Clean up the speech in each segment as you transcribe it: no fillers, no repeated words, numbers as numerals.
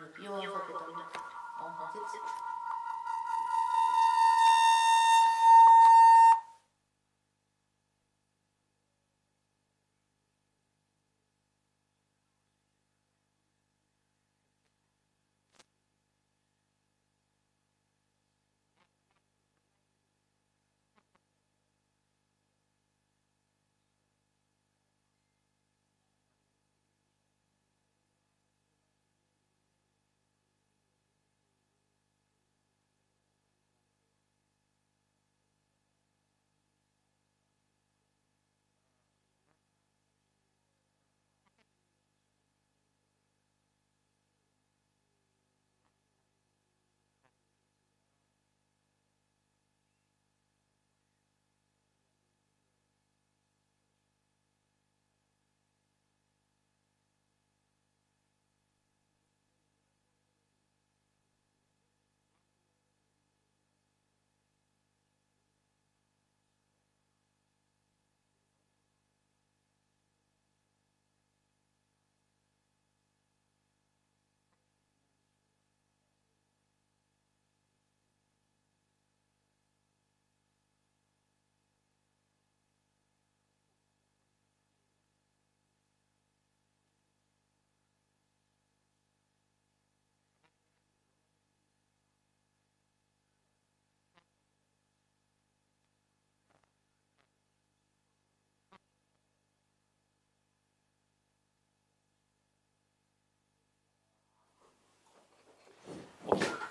Eu am făcut-o. Am făcut.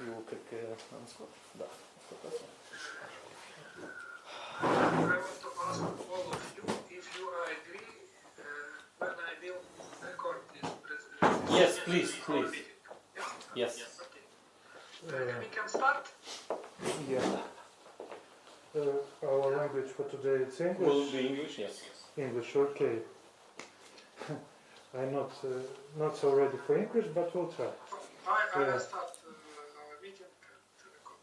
Eu cred că am scos. Da, I want to ask all of you if you agree when I will record this presentation. Yes, please. Yes. Okay. We can start? Yeah. Our language for today is English. Will be English, yes. English, okay. I'm not so ready for English, but we'll try. I will start our meeting to record.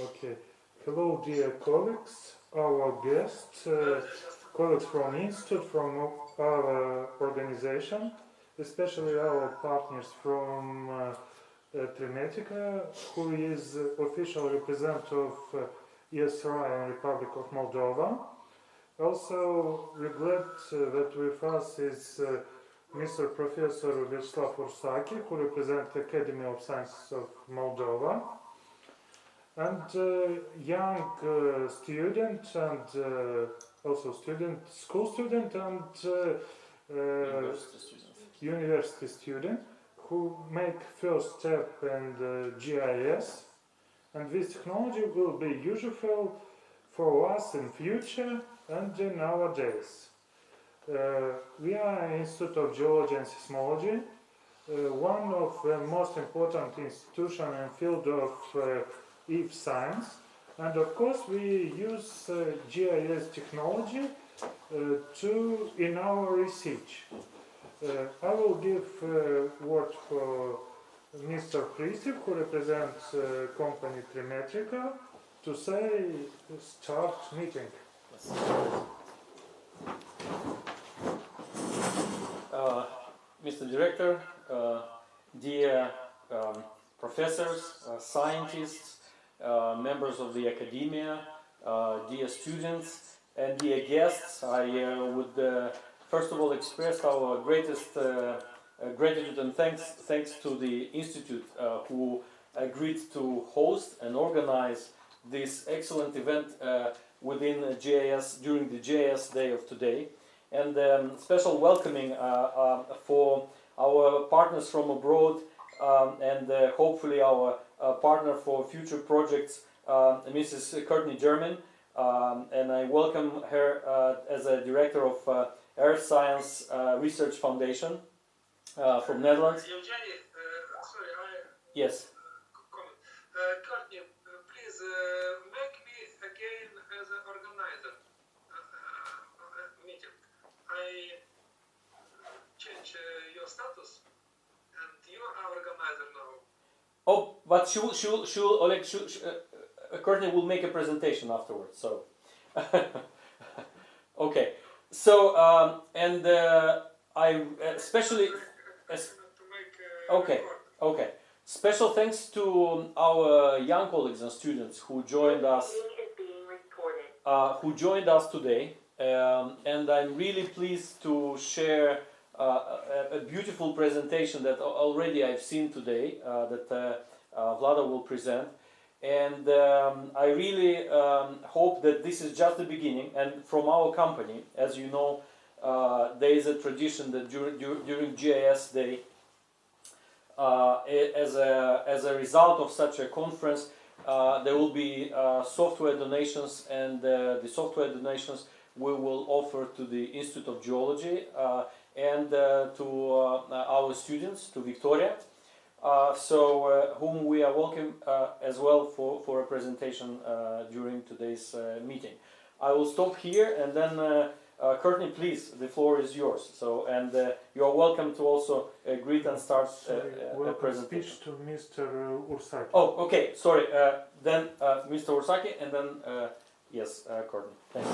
Okay. Hello, dear colleagues, our guests, colleagues from Institute, from our organization, especially our partners from Trimetrica, who is official representative of Esri and Republic of Moldova. Also, we're glad that with us is Mr. Professor Vlada who represents the Academy of Sciences of Moldova, and young student and also school student and university student who make first step in the GIS, and this technology will be useful for us in future and in nowadays. We are an Institute of Geology and Seismology, one of the most important institutions in field of Earth science, and of course we use GIS technology in our research. I will give word for Mr. Hristev, who represents company Trimetrica, to say start meeting. Mr. Director, dear professors, scientists, members of the academia, dear students, and dear guests, I would first of all express our greatest gratitude and thanks to the Institute who agreed to host and organize this excellent event within GIS during the GIS Day of today. And special welcoming for our partners from abroad and hopefully our partner for future projects, Mrs. Courtney Jermyn, and I welcome her as a director of Earth Science Research Foundation from Netherlands. Eugene, sorry, Yes. comment. Courtney, please make me again as an organizer meeting. I change your status, and you are organizer now. Oh, but Courtney will make a presentation afterwards. So, okay. So and I especially. Okay. Special thanks to our young colleagues and students who joined us. Who joined us today, and I'm really pleased to share a beautiful presentation that already I've seen today that Vlada will present. And I really hope that this is just the beginning. And from our company, as you know, there is a tradition that during GIS Day, as a result of such a conference, there will be software donations, and the software donations we will offer to the Institute of Geology and to our students, to Victoria. Whom we are welcome as well for a presentation during today's meeting. I will stop here, and then Courtney, please, the floor is yours. So, and you are welcome to also greet and start a presentation. Speech to Mr. Ursaki. Oh, okay. Sorry. Then Mr. Ursaki, and then yes, Courtney. Thank you.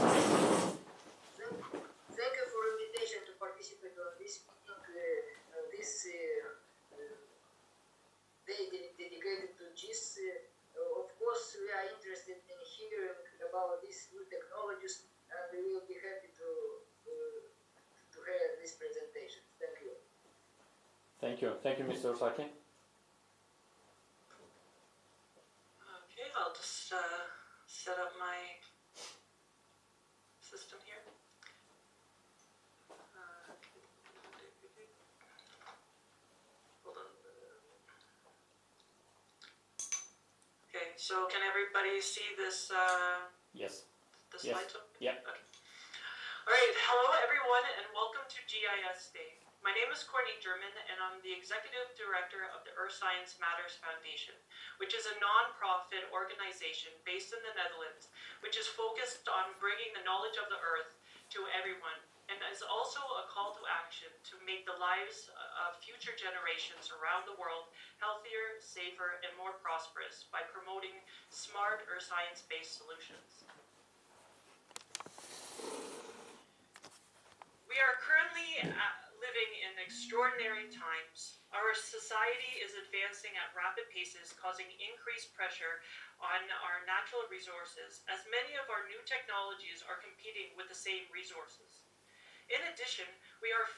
Thank you for invitation to participate on this meeting. This day dedicated to GIS. Of course, we are interested in hearing about these new technologies, and we will be happy to hear this presentation. Thank you. Thank you. Thank you, Mr. Ursaki. Okay, I'll just set up my system here. Hold on. Okay, so can everybody see this? Yes. The Yes. slideshow? Yeah. Okay. All right. Hello, everyone, and welcome to GIS Day. My name is Courtney Jermyn, and I'm the Executive Director of the Earth Science Matters Foundation, which is a non-profit organization based in the Netherlands, which is focused on bringing the knowledge of the Earth to everyone, and is also a call to action to make the lives of future generations around the world healthier, safer, and more prosperous by promoting smart Earth science-based solutions. We are currently living in extraordinary times. Our society is advancing at rapid paces, causing increased pressure on our natural resources, as many of our new technologies are competing with the same resources. In addition, we are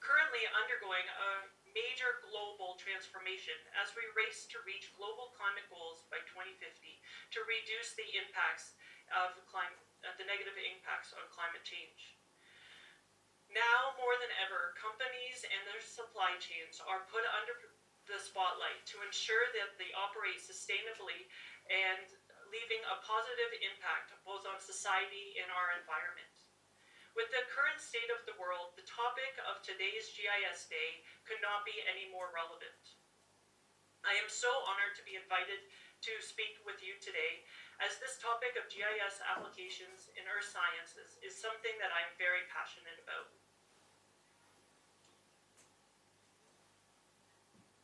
currently undergoing a major global transformation as we race to reach global climate goals by 2050 to reduce the impacts of the negative impacts on climate change. Now more than ever, companies and their supply chains are put under the spotlight to ensure that they operate sustainably and leaving a positive impact both on society and our environment. With the current state of the world, the topic of today's GIS Day could not be any more relevant. I am so honored to be invited to speak with you today, as this topic of GIS applications in earth sciences is something that I'm very passionate about.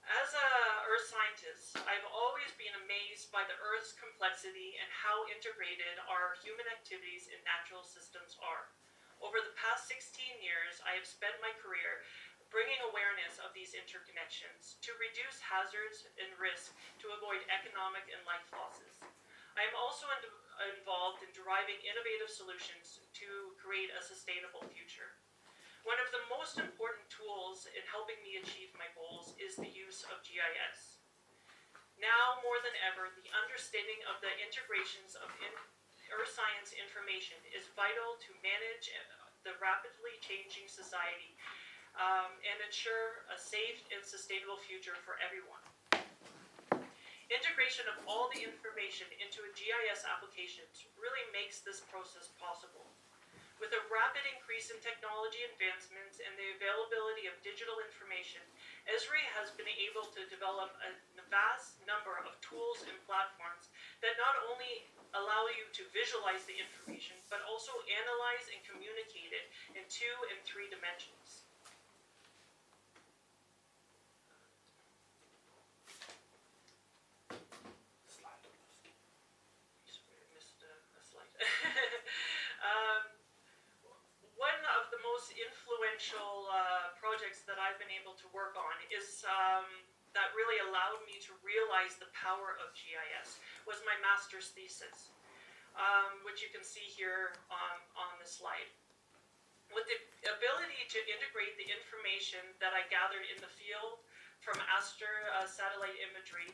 As an earth scientist, I've always been amazed by the Earth's complexity and how integrated our human activities and natural systems are. Over the past 16 years, I have spent my career bringing awareness of these interconnections to reduce hazards and risk to avoid economic and life losses. I am also involved in deriving innovative solutions to create a sustainable future. One of the most important tools in helping me achieve my goals is the use of GIS. Now more than ever, the understanding of the integrations of earth science information is vital to manage the rapidly changing society and ensure a safe and sustainable future for everyone. Integration of all the information into a GIS application really makes this process possible. With a rapid increase in technology advancements and the availability of digital information, Esri has been able to develop a vast number of tools and platforms that not only allow you to visualize the information, but also analyze and communicate it in 2 and 3 dimensions. One of the most influential projects that I've been able to work on is that really allowed me to realize the power of GIS was my master's thesis, which you can see here on the slide. With the ability to integrate the information that I gathered in the field from satellite imagery,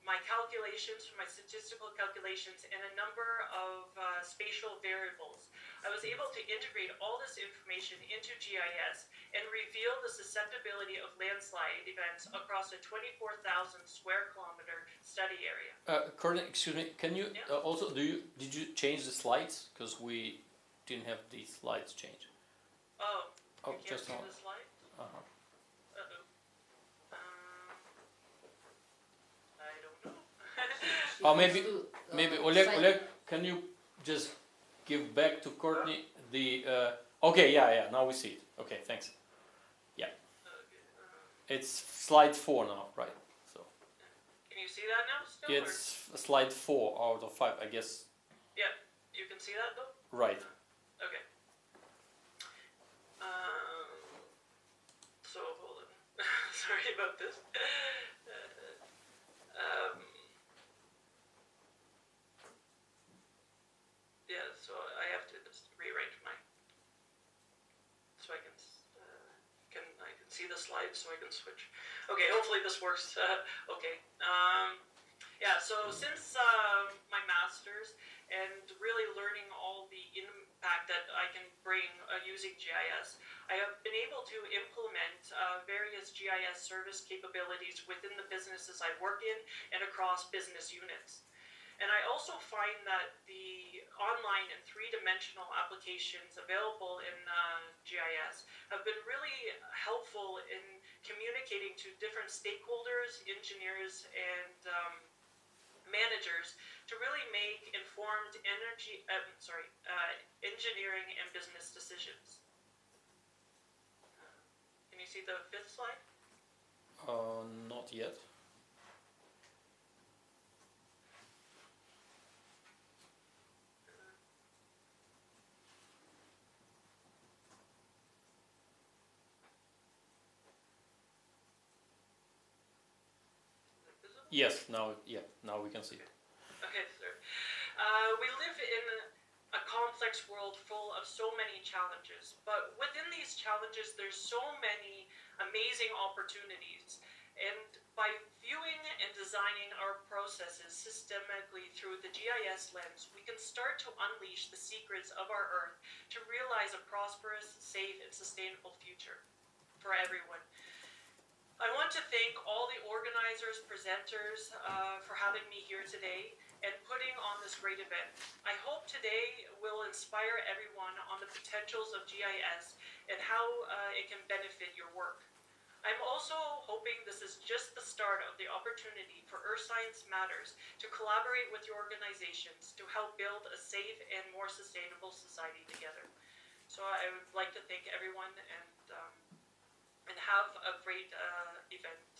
my calculations, my statistical calculations, and a number of spatial variables, I was able to integrate all this information into GIS and reveal the susceptibility of landslide events across a 24,000 square kilometer study area. Courtney, excuse me, can you also, did you change the slides? Because we didn't have these slides changed. Oh, you can't just see now. the slide? Uh-huh. I don't know. Oh, maybe Oleg, can you just give back to Courtney the? Okay, yeah, now we see it. Okay, thanks. Yeah, it's slide 4 now, right? So. Can you see that now still? It's slide 4 out of 5, I guess. Yeah, you can see that though? Right. Okay. So hold on. Sorry about this. Yeah, so I have to just rearrange so I can see the slides, so I can switch. Okay, hopefully this works. Okay. Yeah, so since my master's and really learning all the impact that I can bring using GIS, I have been able to implement various GIS service capabilities within the businesses I work in and across business units. And I also find that the online and three-dimensional applications available in GIS have been really helpful in communicating to different stakeholders, engineers, and managers to really make informed engineering and business decisions. Can you see the 5th slide? Not yet. Yes, now we can see it. Okay, sir. We live in a complex world full of so many challenges, but within these challenges, there's so many amazing opportunities. And by viewing and designing our processes systemically through the GIS lens, we can start to unleash the secrets of our Earth to realize a prosperous, safe, and sustainable future for everyone. I want to thank all the organizers, presenters for having me here today and putting on this great event. I hope today will inspire everyone on the potentials of GIS and how it can benefit your work. I'm also hoping this is just the start of the opportunity for Earth Science Matters to collaborate with your organizations to help build a safe and more sustainable society together. So I would like to thank everyone and have a great event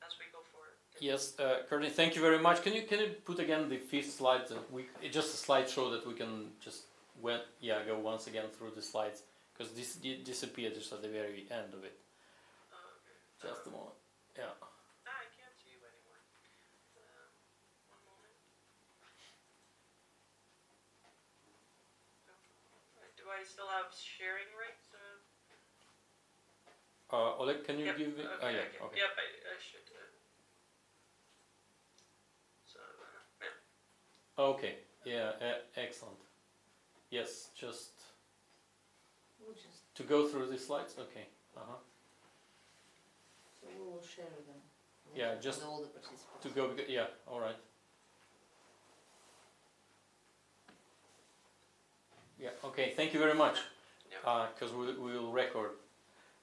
as we go forward. Yes, Courtney, thank you very much. Can you put again the 5th slide? Just a slideshow that we can just go once again through the slides, because this disappeared just at the very end of it. Okay. Just a moment. Yeah. I can't see you anymore. One moment. Do I still have sharing rights? Oleg, can you give me? Okay, Okay. Yep, I should. Okay. Yeah. Excellent. Yes. Just to go through the slides. Okay. So we will share them. Yeah, just with all the participants. to go. Yeah. All right. Yeah. Okay. Thank you very much. Because we will record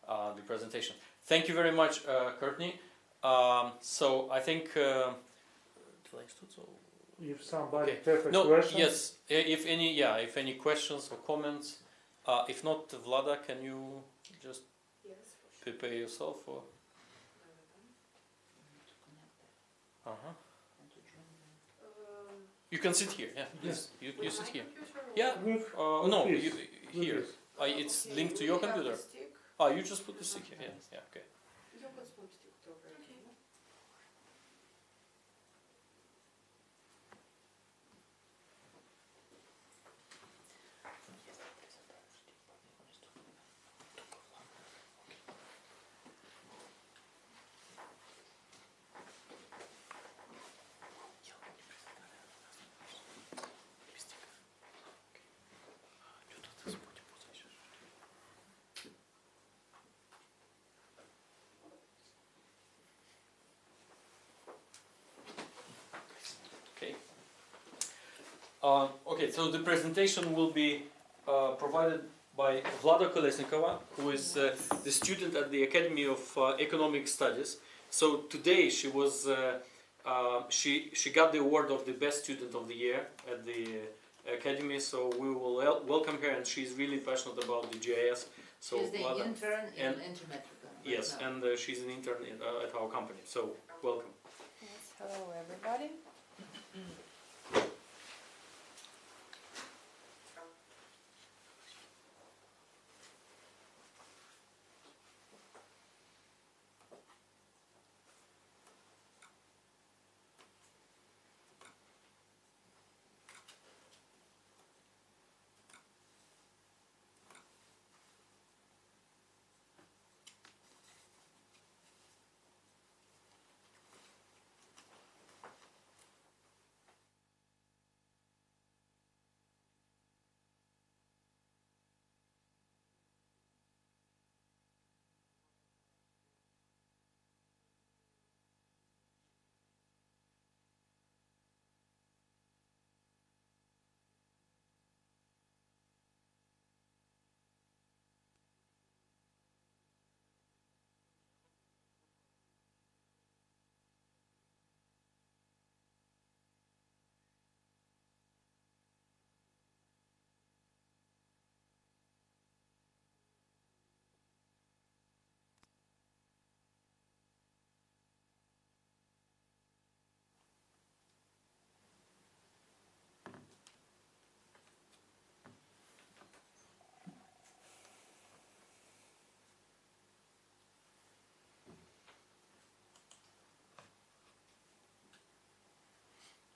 the presentation. Thank you very much, Courtney. So I think. If somebody Okay. has a No. question, Yes. If any questions or comments. If not, Vlada, can you just prepare yourself for? You can sit here. Yeah. Please. You sit here. Yeah. with No. this, You, with here. this. It's linked to your computer. You just put the stick here. Yeah. Okay. Okay, so the presentation will be provided by Vlada Colesnicova, who is the student at the Academy of Economic Studies. So today she was she got the award of the best student of the year at the Academy. So we will welcome her, and she's really passionate about the GIS. So She's the Vlada, intern in and- Trimetrica. yes, and she's an intern at our company. So welcome. Yes, hello everybody.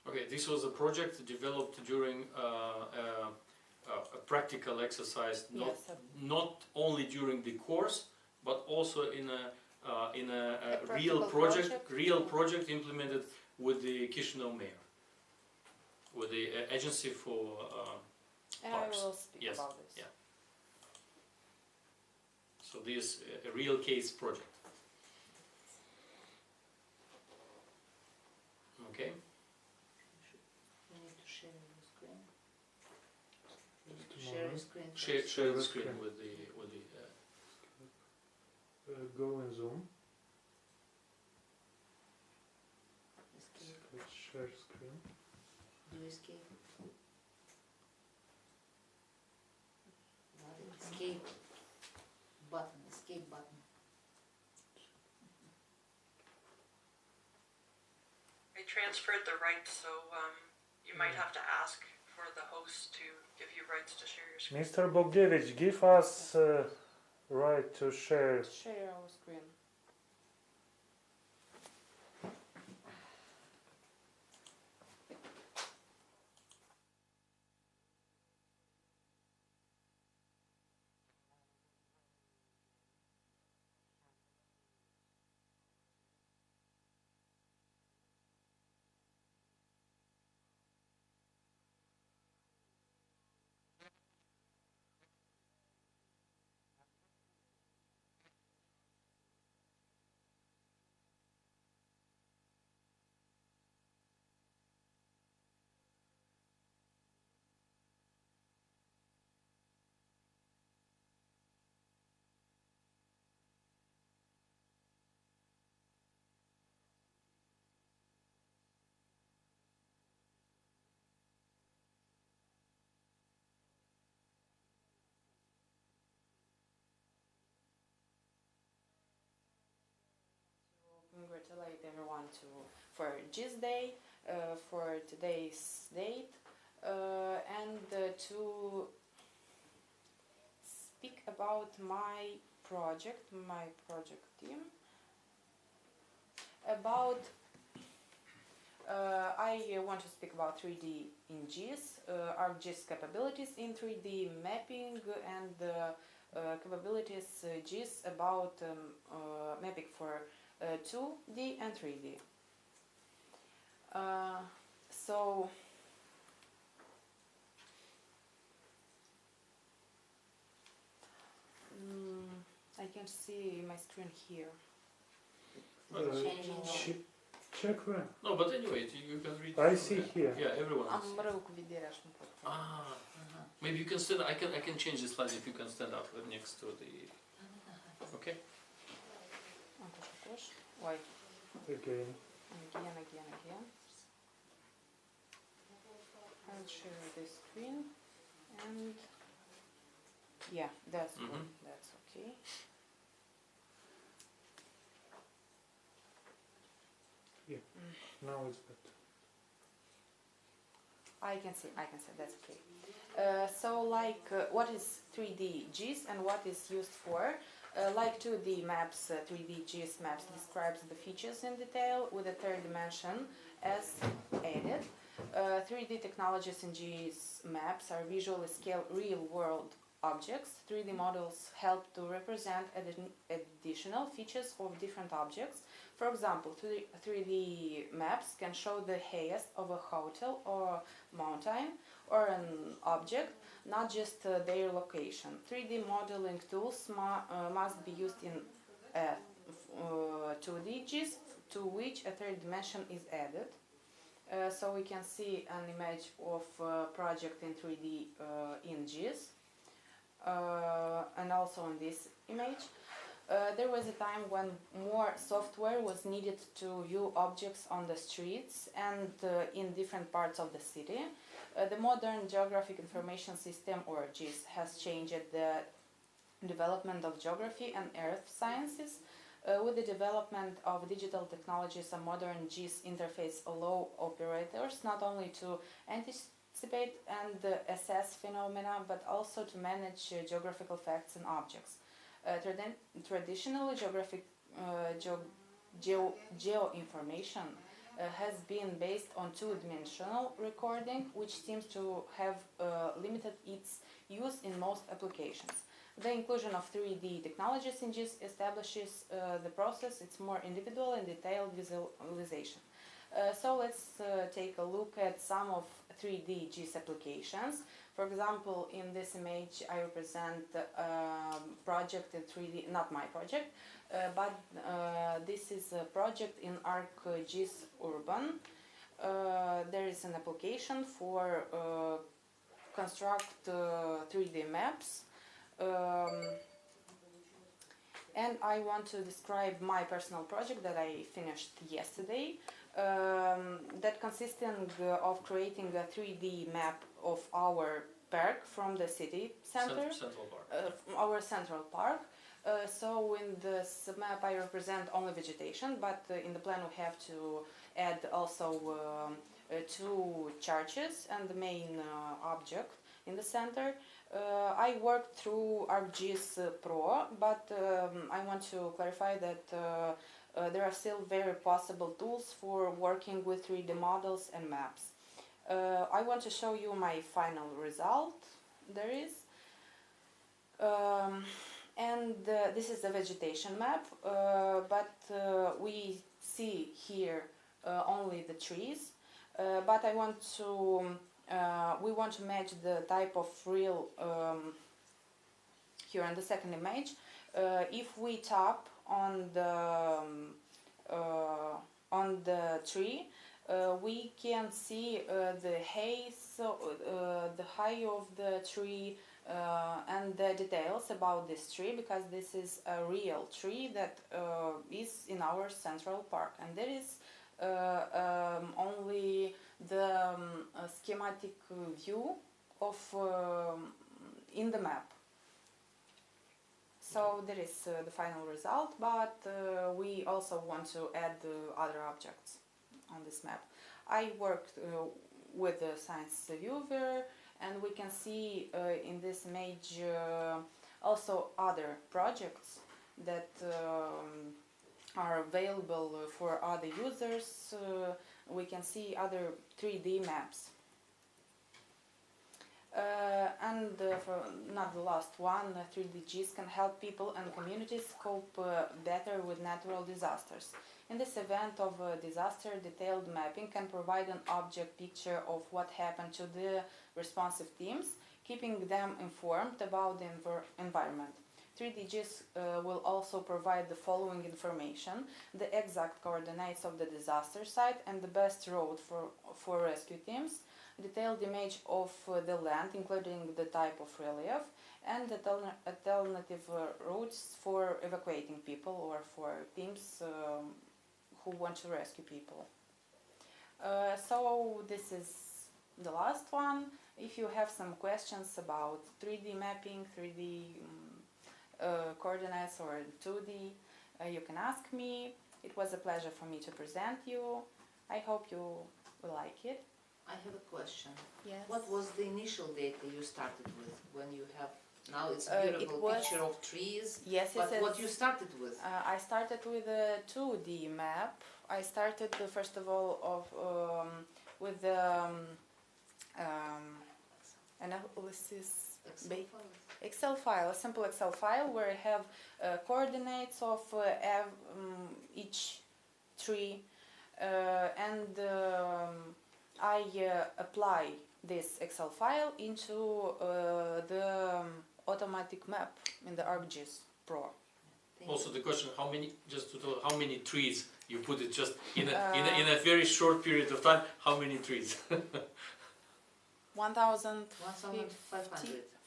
Okay, this was a project developed during a practical exercise, not Yes, not only during the course, but also in a real practical project, implemented with the Chisinau mayor, with the agency for. and I Parks. will speak Yes, about this. yeah. So this a real case project. Okay. You need to share your screen. You need to Just a share your moment. screen. Share first. the the screen screen. with the Go in Zoom. Escape. Let's share screen. Do escape. Escape button. Escape button. I transferred the rights, so you might have to ask for the host to give you rights to share your screen. Mr. Bogdevich, give us right to share. Share our screen. Congratulate everyone for GIS Day, for today's date, and to speak about my project team. about I want to speak about 3D in GIS, ArcGIS capabilities in 3D mapping, and capabilities GIS about mapping for 2D and 3D. So I can see my screen here. Changing all. Check where. No, but anyway, you can read. I see here. Yeah, everyone. Am rău cu vederea și nu pot. Ah, maybe you can stand. I can change the slide if you can stand up next to the. Okay. Why? Again. Again. I'll share this screen and yeah, that's good. That's okay. Now it's better. I can see, that's okay. So like what is 3D GIS and what is used for? Like 2D maps, 3D GIS maps describes the features in detail with a third dimension as added. 3D technologies in GIS maps are visually scale real-world objects. 3D models help to represent additional features of different objects. For example, 3D maps can show the height of a hotel or mountain or an object, not just their location. 3D modeling tools must be used in 2D GIS, to which a third dimension is added. So we can see an image of a project in 3D in GIS, and also in this image. There was a time when more software was needed to view objects on the streets and in different parts of the city. The modern Geographic Information System, or GIS, has changed the development of geography and earth sciences. With the development of digital technologies, a modern GIS interface allows operators not only to anticipate and assess phenomena, but also to manage geographical facts and objects. Traditionally, geoinformation has been based on two-dimensional recording, which seems to have limited its use in most applications. The inclusion of 3D technologies in GIS establishes the process, its more individual and detailed visualization. So let's take a look at some of 3D GIS applications. For example, in this image I represent a project in 3D, not my project, but this is a project in ArcGIS Urban. There is an application for construct 3D maps. And I want to describe my personal project that I finished yesterday, that consisting of creating a 3D map of our park from the city center, Central Park. our central park. So in this map I represent only vegetation, but in the plan we have to add also two churches and the main object in the center. I worked through ArcGIS Pro, but I want to clarify that there are still very possible tools for working with 3D models and maps. I want to show you my final result. There is. And this is a vegetation map, but we see here only the trees. But I want to we want to match the type of real here in the second image. If we tap on the tree, we can see the height, the height of the tree, and the details about this tree, because this is a real tree that is in our central park, and there is only the schematic view of in the map. So there is the final result, but we also want to add other objects on this map. I worked with the science viewer, and we can see in this image also other projects that are available for other users. We can see other 3D maps. For not the last one, 3D GIS can help people and communities cope better with natural disasters. In this event of a disaster, detailed mapping can provide an object picture of what happened to the responsive teams, keeping them informed about the environment. 3D GIS will also provide the following information: the exact coordinates of the disaster site and the best route for rescue teams, detailed image of the land including the type of relief, and alternative routes for evacuating people or for teams who want to rescue people. So this is the last one. If you have some questions about 3D mapping, 3D coordinates or 2D, you can ask me. It was a pleasure for me to present you. I hope you will like it. I have a question. Yes. What was the initial data you started with when you have, now it's a beautiful picture of trees, Yes, but what you started with? I started with a 2D map. I started first of all with the analysis Excel file, a simple Excel file where I have coordinates of each tree, and I apply this Excel file into the automatic map in the ArcGIS Pro. Also the question, how many, just to tell, how many trees you put it just in a very short period of time, how many trees? 1,500.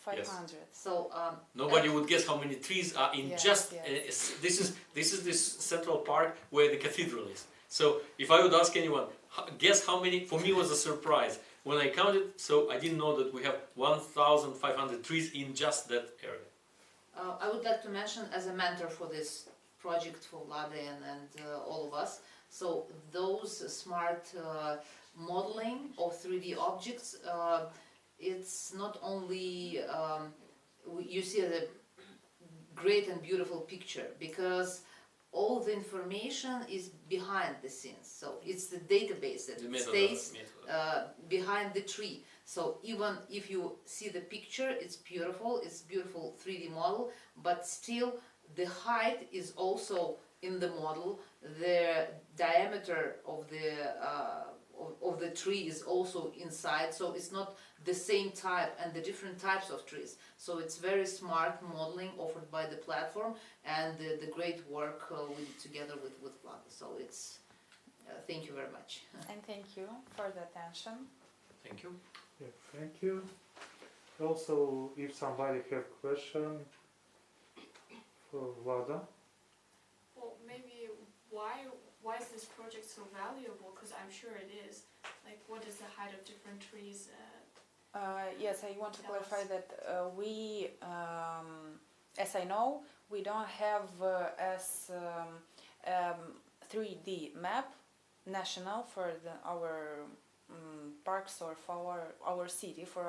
500. So Nobody would guess how many trees are in this is this central park where the cathedral is. So if I would ask anyone, guess how many, for me it was a surprise. When I counted, so I didn't know that we have 1,500 trees in just that area. I would like to mention, as a mentor for this project for Vlada and all of us, so those smart modeling of 3D objects, it's not only you see the great and beautiful picture, because all the information is behind the scenes. So it's the database that stays behind the tree. So even if you see the picture, it's beautiful 3D model, but still the height is also in the model. The diameter of the tree is also inside, so it's not the same type and the different types of trees. So it's very smart modeling offered by the platform, and the great work we did together with Vlada. So it's thank you very much. And thank you for the attention. Thank you. Yeah, thank you. Also, if somebody have question for Vlada. Well, maybe why is this project so valuable? Because I'm sure it is. Like, what is the height of different trees? Yes, I want to clarify that we, as I know, we don't have as 3D map national for our parks or for our city, for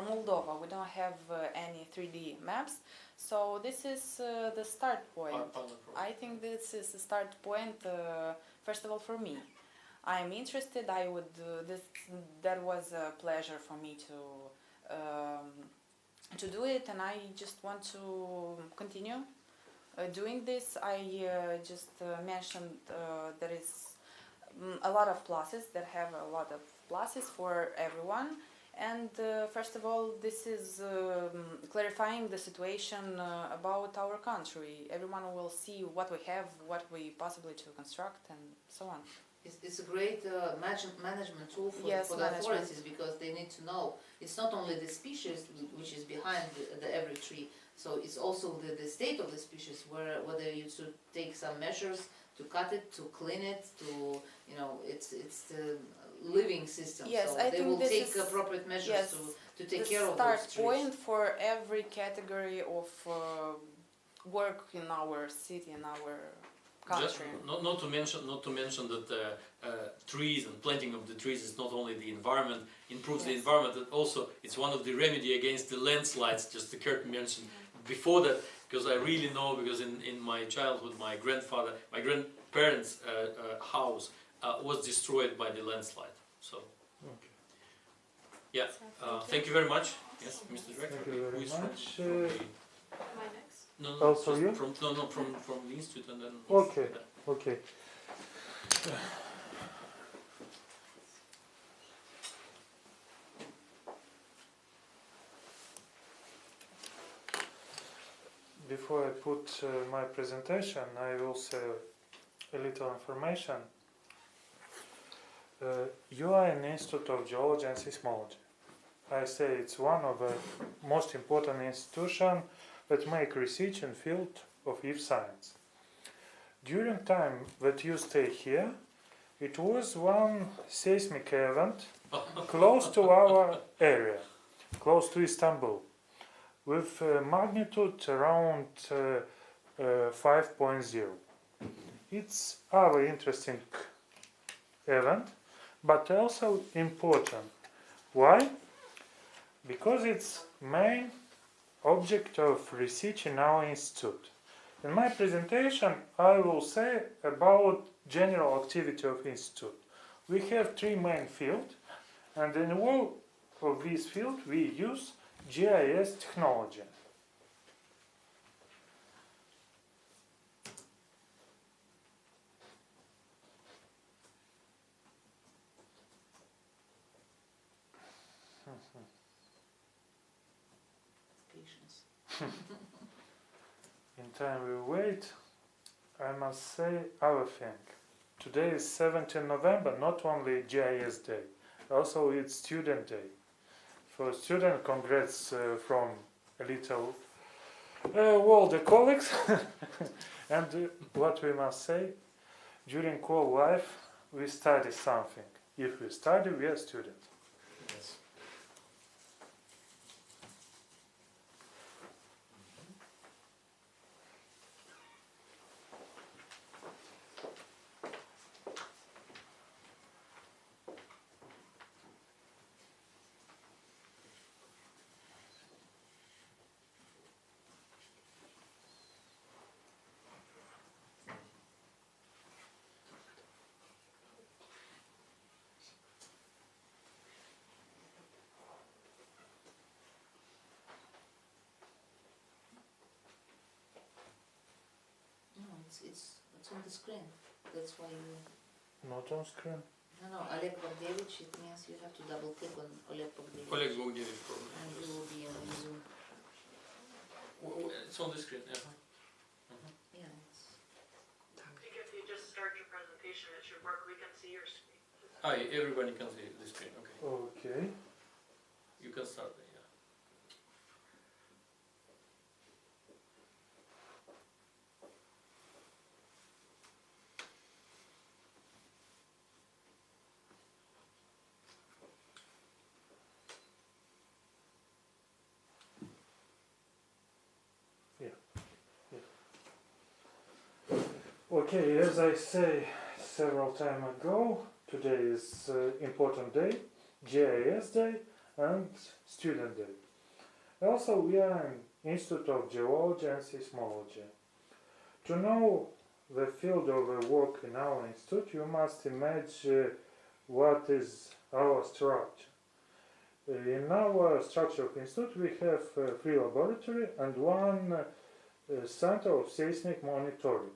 Moldova. We don't have any 3D maps. So this is the start point. I think this is the start point, first of all, for me. I'm interested. I would. That was a pleasure for me to do it, and I just want to continue doing this. I just mentioned there is a lot of pluses that have a lot of pluses for everyone. And first of all, this is clarifying the situation about our country. Everyone will see what we have, what we possibly to construct, and so on. It's a great management tool for, Yes, for the authorities, because they need to know it's not only the species which is behind every tree, so it's also the state of the species, whether you should take some measures to cut it, to clean it, to, you know, it's the living system. Yes, so I they think will this take is, appropriate measures yes, to take the care of start those trees. point for every category of work in our city, in our country. Not to mention that trees and planting of the trees is not only the environment, improves the environment, but also it's one of the remedy against the landslides. Just the Kurt mentioned before that, because I really know, because in my childhood, my grandparents' house was destroyed by the landslide. So, Okay. yeah, thank you very much. Yes, Mr. Director. Thank you Who very is much. Am I next? no, Also just you? From the institute and then. Okay. Okay. Before I put my presentation, I will say a little information. You are an Institute of Geology and Seismology. I say it's one of the most important institutions that make research in field of earth science. During time that you stay here, it was one seismic event close to our area, close to Istanbul, with magnitude around 5.0. It's a very interesting event, but also important. Why? Because it's main object of research in our institute. In my presentation, I will say about general activity of institute. We have three main fields, and in all of these fields we use GIS technology. Patience. In time we wait, I must say other thing. Today is 17 November, not only GIS Day, also it's Student Day. For student, congrats from a little all the colleagues. And what we must say, during whole life we study something. If we study, we are students. Yes. It's on the screen. That's why you. Not on screen. No, Oleg Bogdevich. It means you have to double click on Oleg Bogdevich. Oleg Bogdevich, probably. And you will be in the Zoom. It's on the screen. Yeah. Yeah. It's, I think if you just start your presentation, it should work. We can see your screen. Everybody can see the screen. Okay. Okay. You can start. Yeah. Okay, as I say several times ago, today is important day, GIS Day and Student Day. Also, we are an Institute of Geology and Seismology. To know the field of the work in our institute, you must imagine what is our structure. In our structure of institute, we have 3 laboratories and 1 center of seismic monitoring,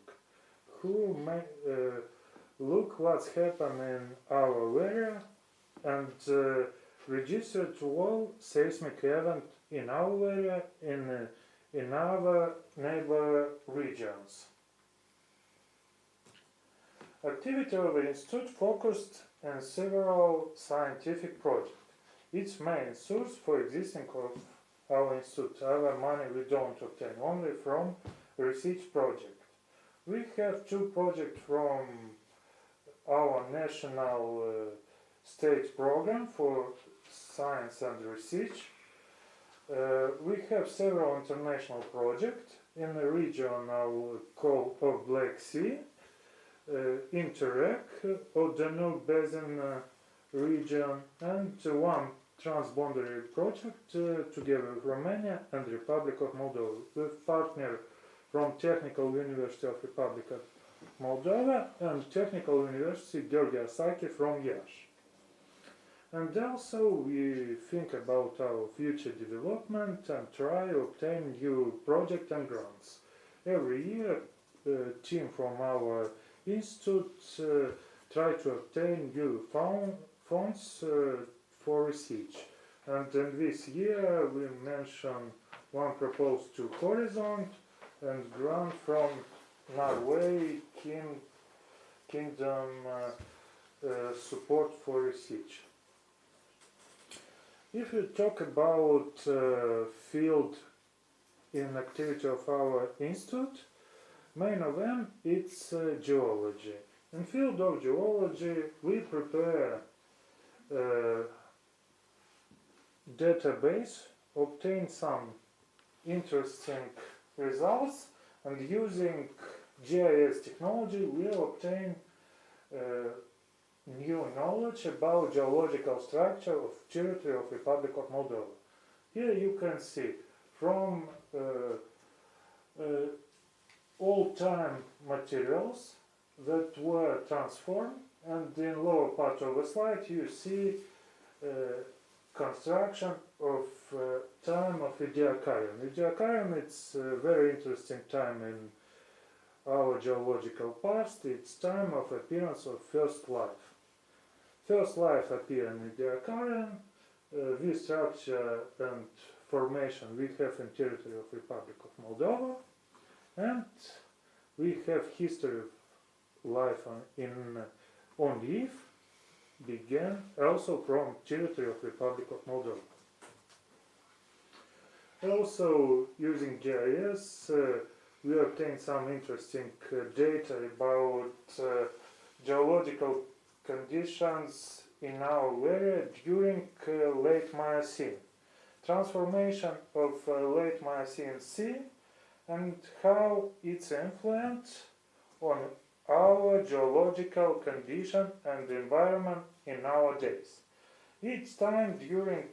who may look what's happened in our area and register to all seismic events in our area, in our neighbor regions. Activity of the institute focused on several scientific projects. Its main source for existing of our institute. Our money we don't obtain, only from research project. We have 2 projects from our national state program for science and research. We have several international projects in the region of Black Sea, Interreg of Danube Basin region, and 1 transboundary project together with Romania and Republic of Moldova, with partner from Technical University of Republic of Moldova and Technical University Georgia Saki from Iași. And also we think about our future development and try to obtain new projects and grants. Every year, a team from our institute try to obtain new funds for research. And in this year we mention one proposed to Horizon and grant from Norway Kingdom support for research. If you talk about field in activity of our institute, main of them it's geology. In field of geology we prepare database, obtain some interesting results, and using GIS technology we obtain new knowledge about geological structure of territory of Republic of Moldova. Here you can see from old-time materials that were transformed, and in lower part of the slide you see construction of time of Ediacaran. Ediacaran, it's a very interesting time in our geological past. It's time of appearance of first life. First life appeared in Ediacaran. This structure and formation we have in territory of Republic of Moldova, and we have history of life on Eve began also from territory of Republic of Moldova. Also, using GIS, we obtained some interesting data about geological conditions in our area during late Miocene. Transformation of late Miocene sea and how its influence on our geological condition and environment in our days. Each time during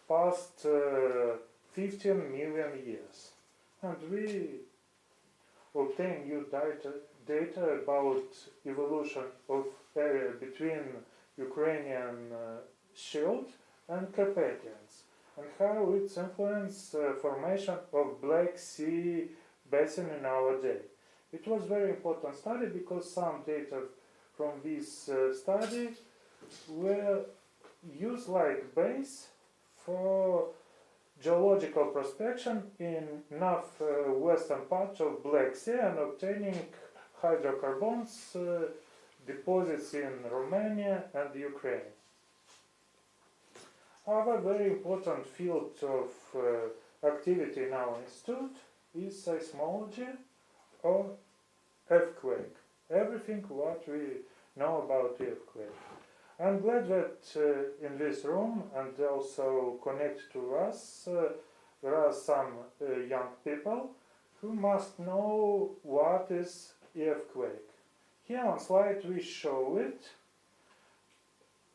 past 15 million years. And we obtain new data about evolution of area between Ukrainian Shield and Carpathians, and how it's influenced formation of Black Sea basin in our day. It was very important study because some data from this study were used like base for geological prospection in northwestern part of Black Sea and obtaining hydrocarbons deposits in Romania and Ukraine. Other very important field of activity in our institute is seismology or earthquake. Everything what we know about earthquake. I'm glad that in this room and also connected to us there are some young people who must know what is earthquake. Here on slide we show it,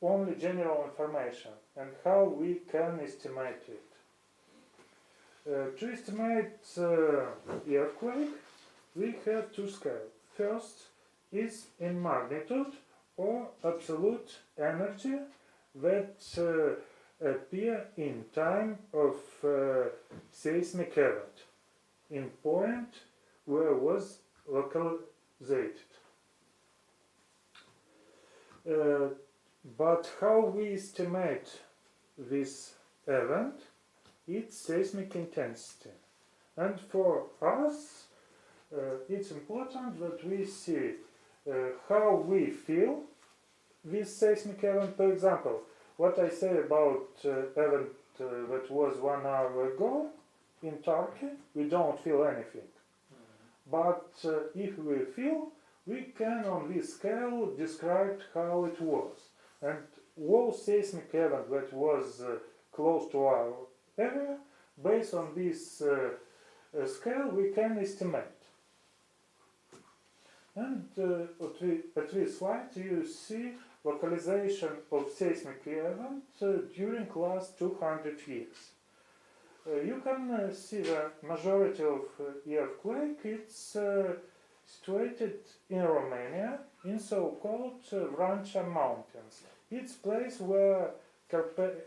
only general information and how we can estimate it. To estimate earthquake we have two scales. First is in magnitude or absolute energy that appear in time of seismic event in point where was localized. But how we estimate this event? It's seismic intensity. And for us it's important that we see how we feel this seismic event. For example, what I say about event that was 1 hour ago in Turkey, we don't feel anything. But if we feel, we can on this scale describe how it was. And all seismic event that was close to our area, based on this scale we can estimate. And at this slide you see localization of seismic event during last 200 years. You can see the majority of earthquake. It's situated in Romania, in so-called Vrancea Mountains. It's place where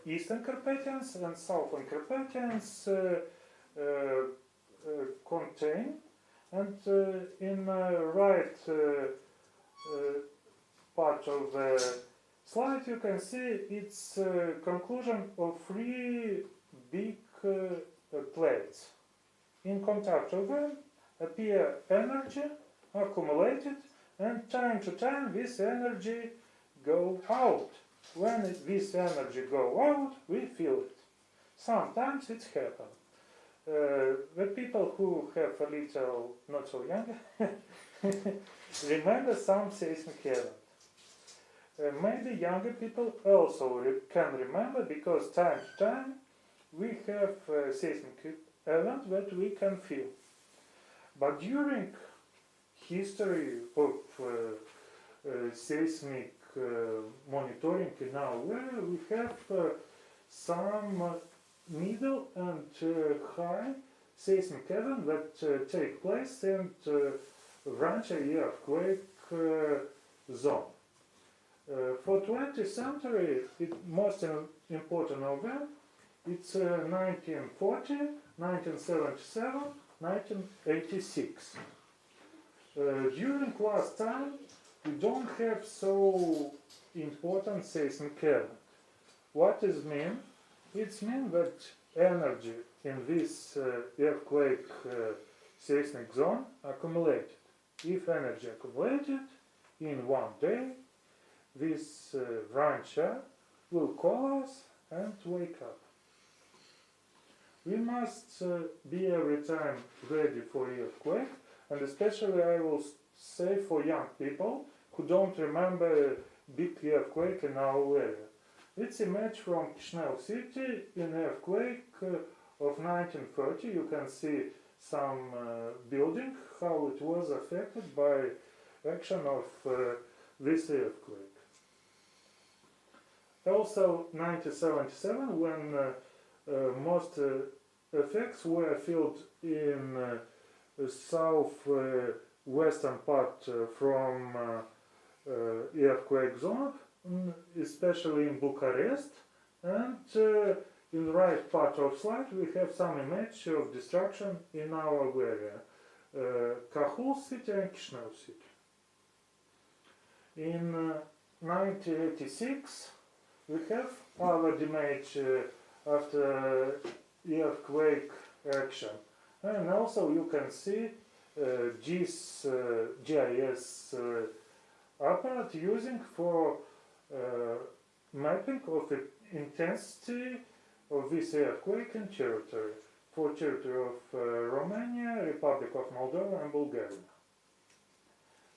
Eastern Carpathians and Southern Carpathians contain. And in right part of the slide you can see its conclusion of three big plates. In contact of them appear energy accumulated, and time to time this energy go out. When this energy go out, we feel it. Sometimes it happens. The people who have a little, not so young, remember some seismic event. Maybe younger people also can remember, because time to time we have seismic event that we can feel. But during history of seismic monitoring in our area, we have some middle and high seismic event that take place in Vrancea earthquake zone. For 20th century, most important of them, it's 1940, 1977, 1986. During last time, we don't have so important seismic event. What does mean? It means that energy in this earthquake seismic zone accumulated. If energy accumulated in one day, this Vrancea will call us and wake up. We must be every time ready for earthquake, and especially I will say for young people who don't remember big earthquake in our area. It's an image from Chisinau city in earthquake of 1930. You can see some building, how it was affected by action of this earthquake. Also 1977, when most effects were felt in south-western part from earthquake zone, especially in Bucharest, and in the right part of slide we have some image of destruction in our area, Cahul city and Chisinau city. In 1986 we have our image after earthquake action, and also you can see GIS apparat using for mapping of the intensity of this earthquake in territory, for territory of Romania, Republic of Moldova and Bulgaria.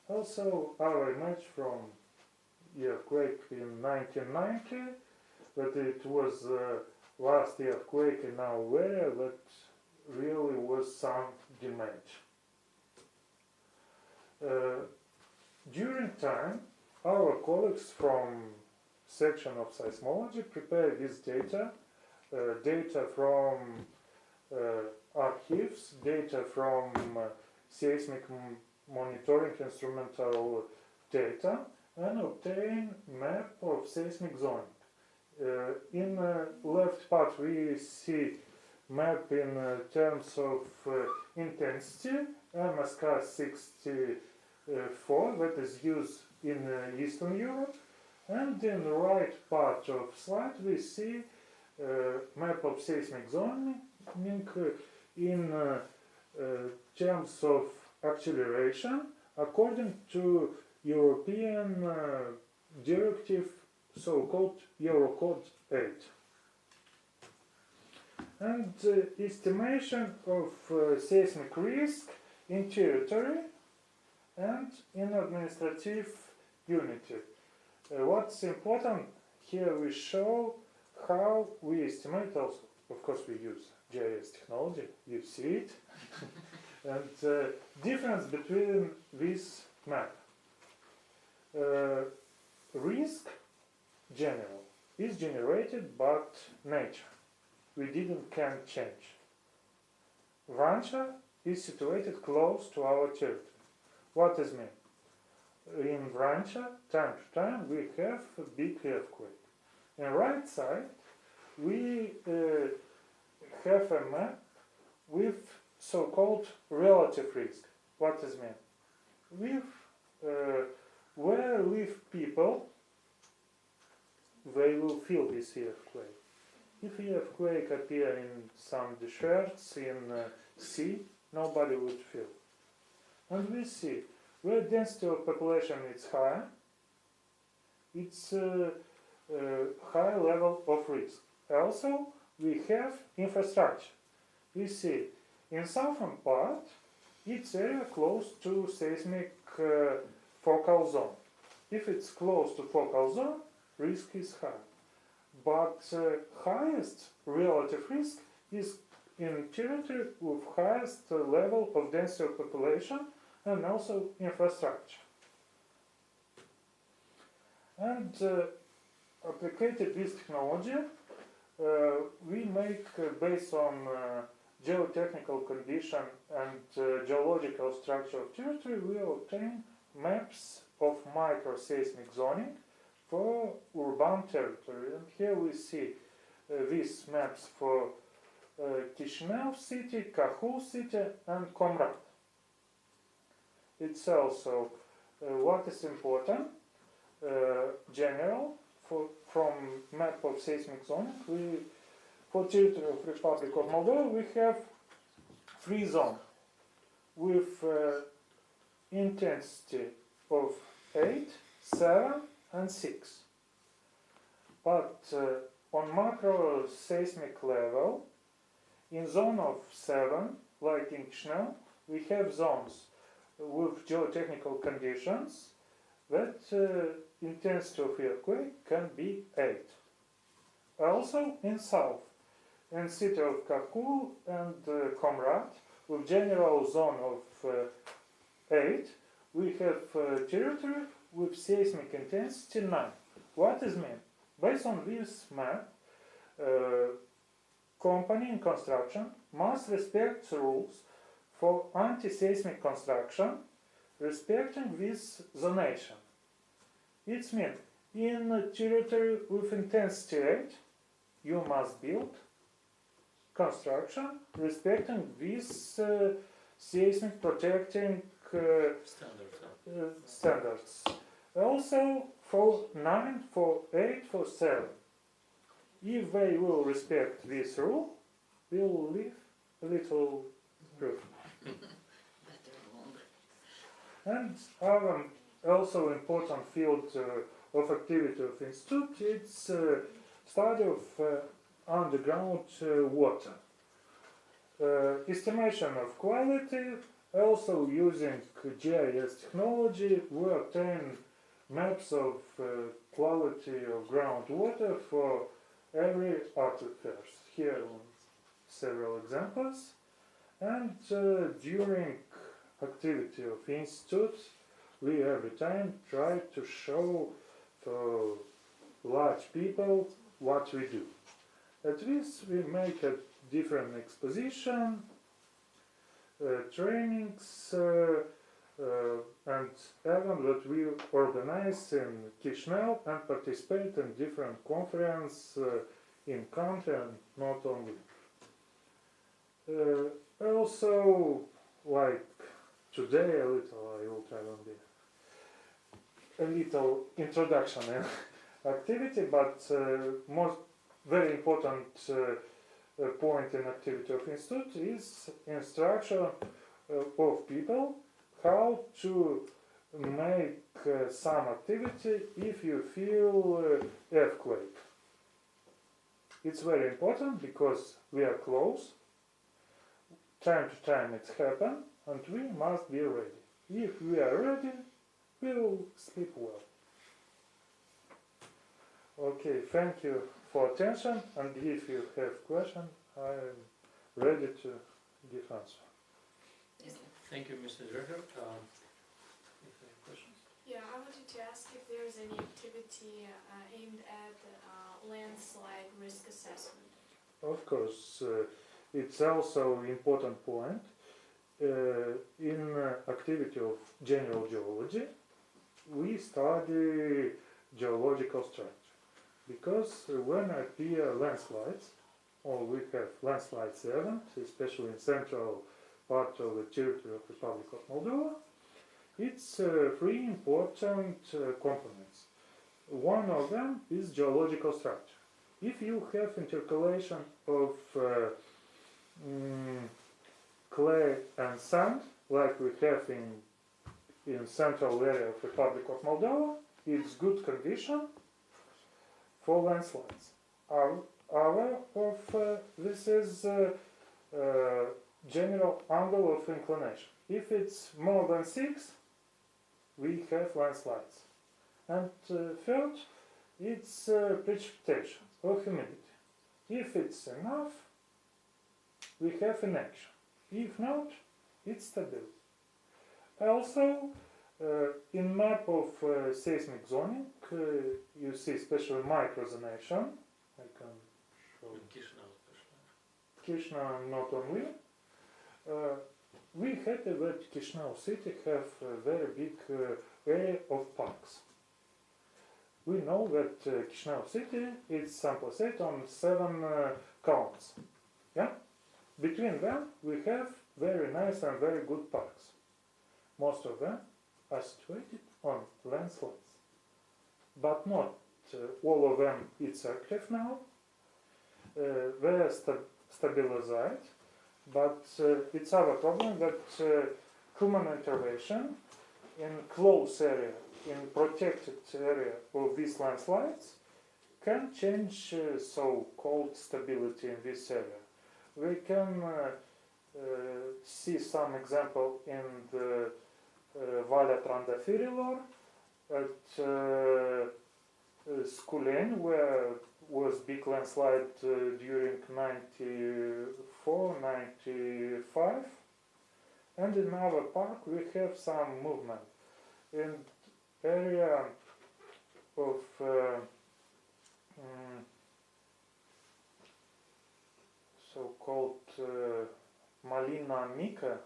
Also our image from earthquake in 1990, that it was last earthquake in our area that really was some damage. During time, our colleagues from section of seismology prepare this data, data from archives, data from seismic monitoring instrumental data, and obtain map of seismic zone. In left part we see map in terms of intensity, MSK 64, that is used in Eastern Europe, and in the right part of slide we see map of seismic zoning in terms of acceleration according to European directive, so-called Eurocode 8. And estimation of seismic risk in territory and in administrative unity. What's important here, we show how we estimate also. Of course we use GIS technology, you see it. And difference between these map. Risk general is generated by nature. We can't change. Vrancea is situated close to our territory. What does it mean? In Vrancea, time to time, we have a big earthquake. On the right side, we have a map with so-called relative risk. What does it mean? With where live people, they will feel this earthquake. If the earthquake appear in some deserts, in sea, nobody would feel. And we see where density of population is high, it's a high level of risk. Also, we have infrastructure. We see in southern part, it's area close to seismic focal zone. If it's close to focal zone, risk is high. But highest relative risk is in territory with highest level of density of population and also infrastructure. And applied this technology, we make based on geotechnical condition and geological structure of territory, we obtain maps of microseismic zoning for urban territory. And here we see these maps for Chisinau city, Cahul city, and Comrat. It's also what is important, general, from map of seismic zoning, for territory of Republic of Moldova, we have 3 zones with intensity of 8, 7, and 6. But on macro seismic level, in zone of 7, like in Chisinau, we have zones with geotechnical conditions that intensity of earthquake can be 8. Also in south, in city of Cahul and Comrat, with general zone of 8, we have territory with seismic intensity 9. What does it mean? Based on this map, company in construction must respect rules for anti-seismic construction, respecting this zonation. It means in a territory with intensity 8, you must build construction respecting this seismic protecting standards. Also for 9, for 8, for 7. If they will respect this rule, we will live a little good. And our also important field of activity of Institute, it's study of underground water. Estimation of quality, also using GIS technology, we obtain maps of quality of groundwater for every aquifers. Here several examples. And during activity of Institute, we every time try to show to large people what we do. At this we make a different exposition, trainings, and event that we organize in Chisinau and participate in different conferences in country and not only. Also, like today, I will try on a little introduction activity, but most very important point in activity of Institute is instruction of people how to make some activity if you feel earthquake. It's very important because we are close. Time to time it's happen, and we must be ready. If we are ready, we will sleep well. Okay, thank you for attention, and if you have questions, I am ready to give answer. Thank you, Mr. Director. there's any activity aimed at landslide risk assessment. Of course, it's also important point in activity of general geology. We study geological structure because when appear landslides, or we have landslide event, especially in central part of the territory of the Republic of Moldova, it's three important components. One of them is geological structure. If you have intercalation of clay and sand, like we have in central area of the Republic of Moldova, it's good condition for landslides. Our of this is general angle of inclination. If it's more than 6, we have landslides. And third, it's precipitation or humidity. If it's enough, we have an action. If not, it's stability. Also, in map of seismic zoning, you see especially microzonation. I can show Chisinau not only. We happy that Chisinau city have a very big area of parks. We know that Chisinau city is sample set on 7 counts. Yeah? Between them we have very nice and very good parks. Most of them are situated on landslides. But not all of them it's active now. They are stabilized. But it's our problem that human intervention in close area, in protected area of these landslides can change so-called stability in this area. We can see some example in the Valea Trandafirilor at Sculeni, where was big landslide during 94, 95, and in our park we have some movement in area of so-called Malina Mica.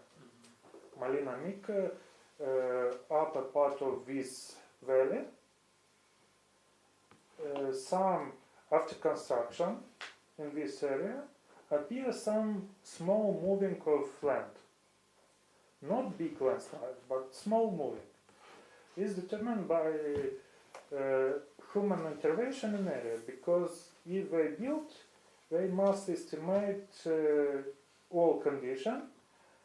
Malina Mica, upper part of this valley. Some after construction in this area appear some small moving of land. Not big landslide, but small moving. Is determined by human intervention in area, because if they build, they must estimate all condition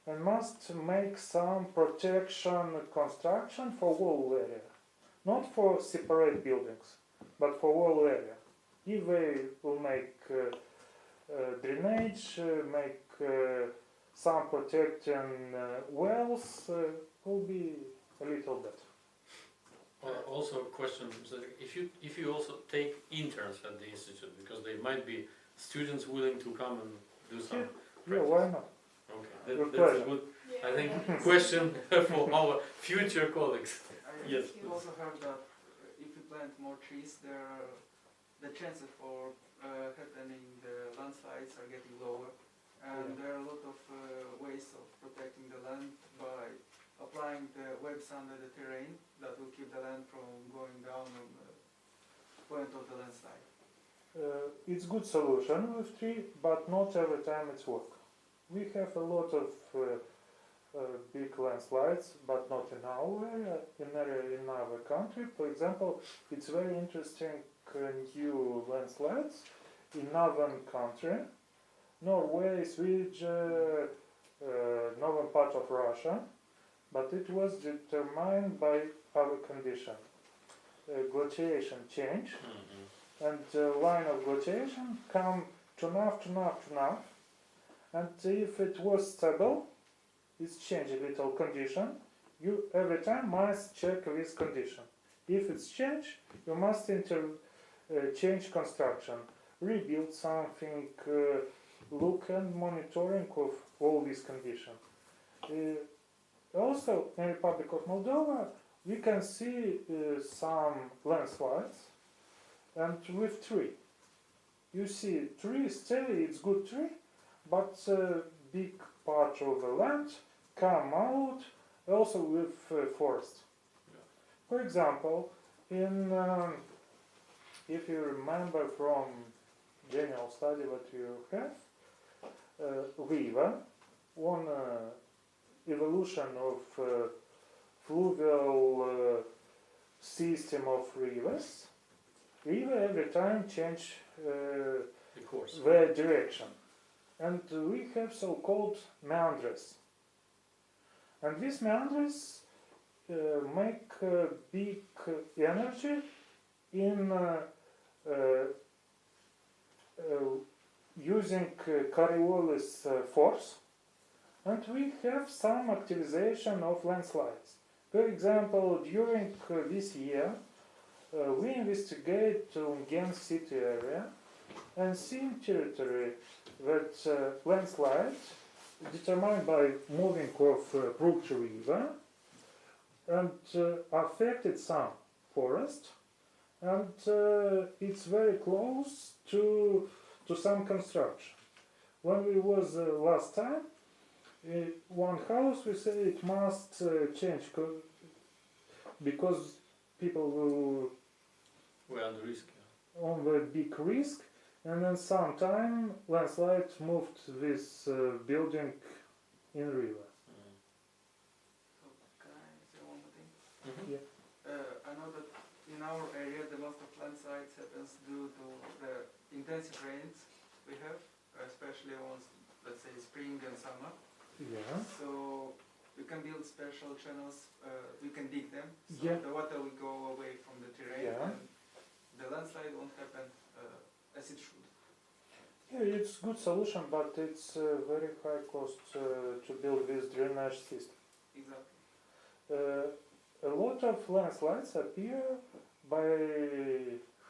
and must make some protection construction for whole area, not for separate buildings, but for whole area. If they will make drainage, make some protecting wells, will be a little better. Also a question, so if you also take interns at the institute, because they might be students willing to come and do some Yeah, why not? Okay, With that's a pleasure. good, Yeah, I think, that is- question for our future colleagues. Yes. I also heard that if you plant more trees, the chances for happening the landslides are getting lower, and there are a lot of ways of protecting the land by applying the webs under the terrain that will keep the land from going down on the point of the landslide. It's good solution with tree, but not every time it's work. We have a lot of big landslides, but not in our area, in our country. For example, it's very interesting new landslides in northern country, Norway, Sweden, northern part of Russia, but it was determined by our condition. Glaciation change, and line of glaciation come to enough, and if it was stable, it's changed a little condition. You every time must check this condition. If it's changed, you must change construction, rebuild something, look and monitoring of all these conditions. Also, in Republic of Moldova, we can see some landslides, and with tree. You see tree, still it's good tree, but big part of the land come out also with forest. Yeah. For example, in if you remember from general study what you have, river, one evolution of fluvial system of rivers. River every time change The course. their direction, and we have so-called meanders. And these meanders make big energy in using Coriolis force, and we have some activization of landslides. For example, during this year, we investigate Ungen city area and seen territory that landslide determined by moving of Brook River and affected some forest, and it's very close to some construction. When we was last time, one house, we say it must change because people will We're under risk. on the big risk, and then sometime landslide moved this building in river. So can I say one more thing? Mm-hmm. Yeah. I know that in our area the most of landslides happens due to the intensive rains we have, especially on, let's say, spring and summer. Yeah. So we can build special channels, we can dig them, so Yeah. the water will go away from the terrain Yeah. and the landslide won't happen as it should. Yeah, it's good solution, but it's very high cost to build this drainage system. Exactly. A lot of landslides appear by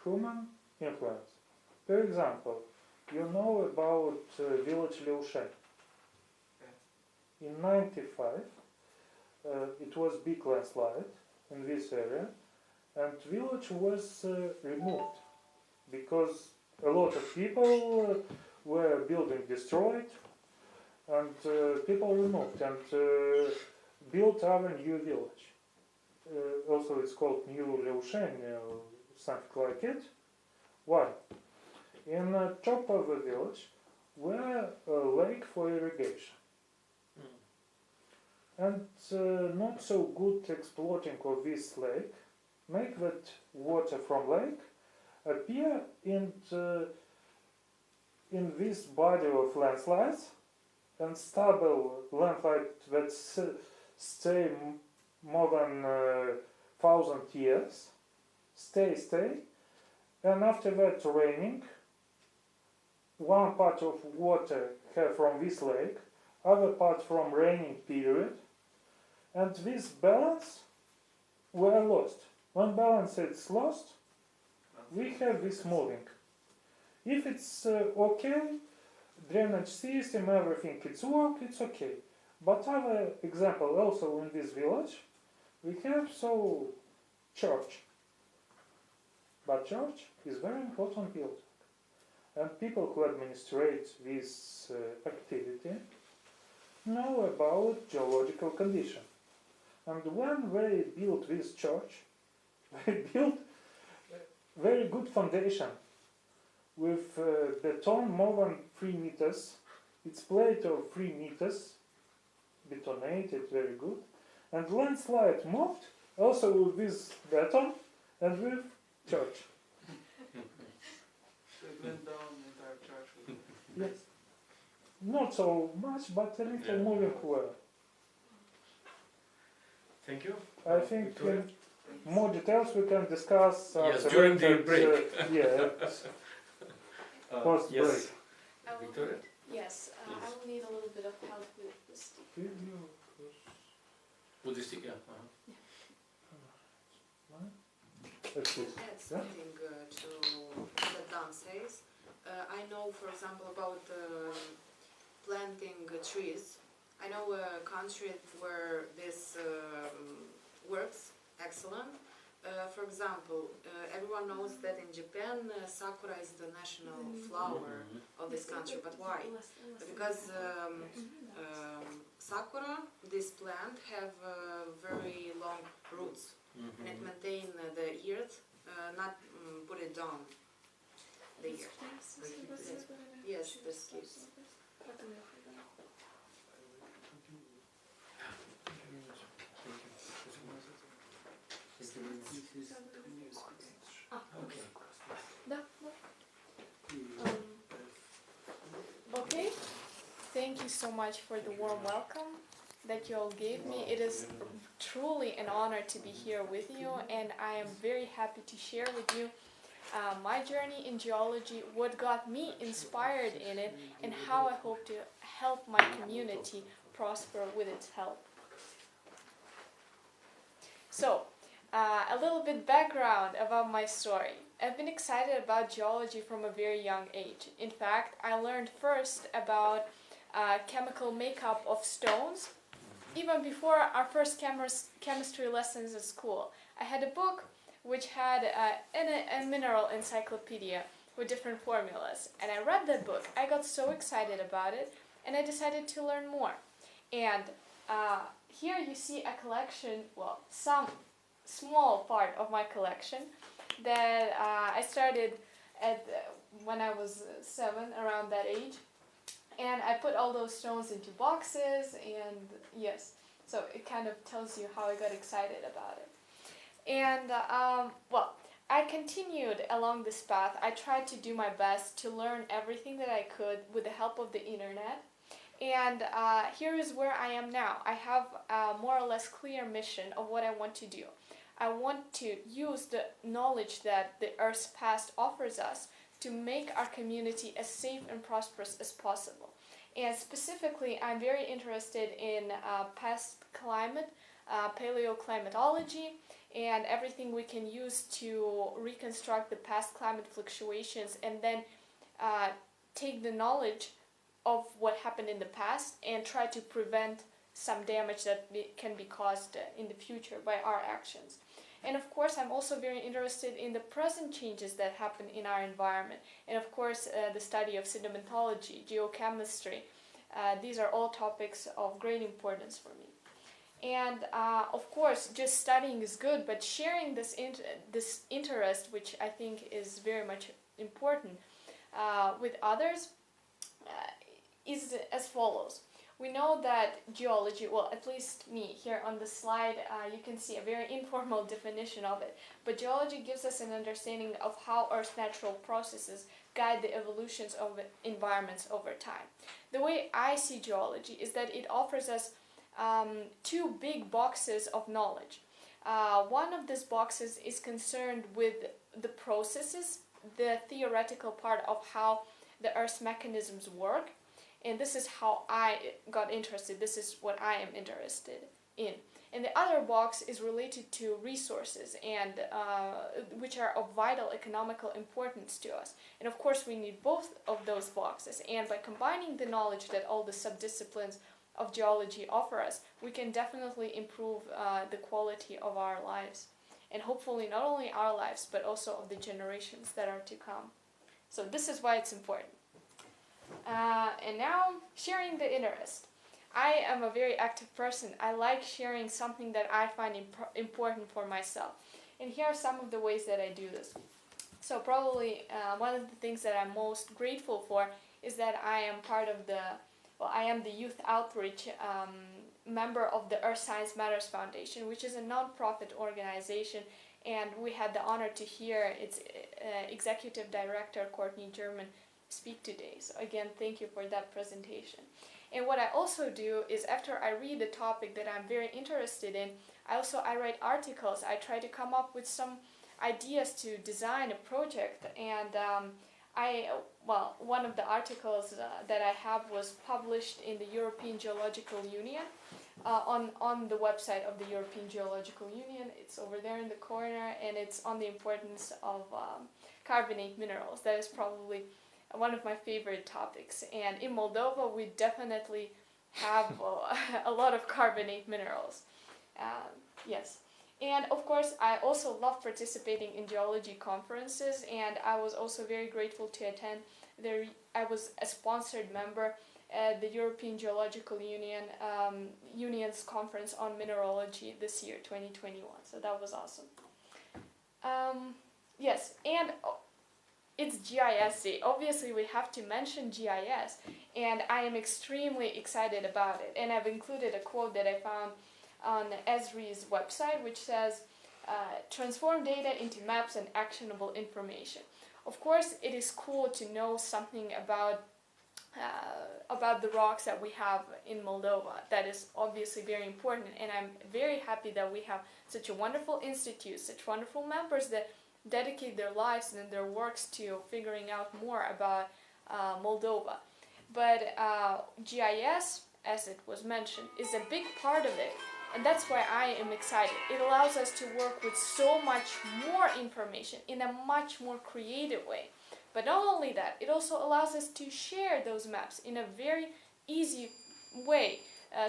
human influence. For example, you know about village Leushen. In '95, it was big landslide in this area, and village was removed because a lot of people were building destroyed, and people removed and built our new village. Also, it's called New Leushen, something like it. Why? In the top of the village were a lake for irrigation. And not so good exploiting of this lake make that water from lake appear in this body of landslides, and stable landslide that stay more than 1,000 years, stay, and after that raining, one part of water from this lake, other part from raining period, and this balance were lost. When balance is lost, we have this moving. If it's okay, drainage system, everything it's work, it's okay. But other example also in this village, we have so church. But church is very important building. And people who administrate this activity know about geological condition. And when they built this church, they built a very good foundation with beton more than 3 meters. It's plate of 3 meters, betonated, very good. And landslide moved also with this beton and with church. So it went down the entire church with Yes. Not so much, but a little moving well. Thank you. I think Victoria? more details we can discuss Yes, after during the that, break. yeah, post break. Yes, I will Victoria? Yes, I will need a little bit of help with this. Buddhistic, yeah. That's it. Add Yeah? something to what Dan says. I know, for example, about planting trees. I know a country where this works excellent. For example, everyone knows that in Japan, sakura is the national flower of this country. But why? Because sakura, this plant, have very long roots, and it maintain the earth, not put it down. The earth. Yes, the skips. Okay, thank you so much for the warm welcome that you all gave me. It is truly an honor to be here with you, and I am very happy to share with you my journey in geology, what got me inspired in it, and how I hope to help my community prosper with its help. So, a little bit background about my story. I've been excited about geology from a very young age. In fact, I learned first about chemical makeup of stones even before our first chemistry lessons at school. I had a book which had a mineral encyclopedia with different formulas, and I read that book. I got so excited about it, and I decided to learn more. And here you see a collection, well, some small part of my collection that I started when I was 7, around that age, and I put all those stones into boxes, and yes, so it kind of tells you how I got excited about it. And well, I continued along this path. I tried to do my best to learn everything that I could with the help of the internet. And here is where I am now. I have a more or less clear mission of what I want to do. I want to use the knowledge that the Earth's past offers us to make our community as safe and prosperous as possible. And specifically, I'm very interested in past climate, paleoclimatology, and everything we can use to reconstruct the past climate fluctuations, and then take the knowledge of what happened in the past and try to prevent some damage that can be caused in the future by our actions. And of course, I'm also very interested in the present changes that happen in our environment. And of course, the study of sedimentology, geochemistry. These are all topics of great importance for me. And of course, just studying is good, but sharing this interest, which I think is very much important, with others is as follows. We know that geology, well, at least me, here on the slide, you can see a very informal definition of it, but geology gives us an understanding of how Earth's natural processes guide the evolutions of environments over time. The way I see geology is that it offers us 2 big boxes of knowledge. One of these boxes is concerned with the processes, the theoretical part of how the Earth's mechanisms work. And this is how I got interested. This is what I am interested in. And the other box is related to resources, and which are of vital economical importance to us. And of course, we need both of those boxes. And by combining the knowledge that all the subdisciplines of geology offer us, we can definitely improve the quality of our lives. And hopefully not only our lives, but also of the generations that are to come. So this is why it's important. And now, sharing the interest. I am a very active person. I like sharing something that I find important for myself. And here are some of the ways that I do this. So probably one of the things that I'm most grateful for is that I am part of I am the youth outreach member of the Earth Science Matters Foundation, which is a non-profit organization. And we had the honor to hear its executive director, Courtney, Jermyn, speak today. So again, thank you for that presentation. And what I also do is, after I read a topic that I'm very interested in, I write articles. I try to come up with some ideas to design a project. And one of the articles that I have was published in the European Geological Union, on the website of the European Geological Union. It's over there in the corner, and it's on the importance of carbonate minerals. That is probably one of my favorite topics. And in Moldova, we definitely have a lot of carbonate minerals. Yes. And of course, I also love participating in geology conferences, and I was also very grateful to attend. I was a sponsored member at the European Geological Union's conference on mineralogy this year, 2021. So that was awesome. Yes, and it's GIS Day. Obviously, we have to mention GIS, and I am extremely excited about it. And I've included a quote that I found on Esri's website, which says, transform data into maps and actionable information. Of course, it is cool to know something about the rocks that we have in Moldova. That is obviously very important, and I'm very happy that we have such a wonderful institute, such wonderful members that dedicate their lives and their works to figuring out more about Moldova. But GIS, as it was mentioned, is a big part of it. And that's why I am excited. It allows us to work with so much more information in a much more creative way. But not only that, it also allows us to share those maps in a very easy way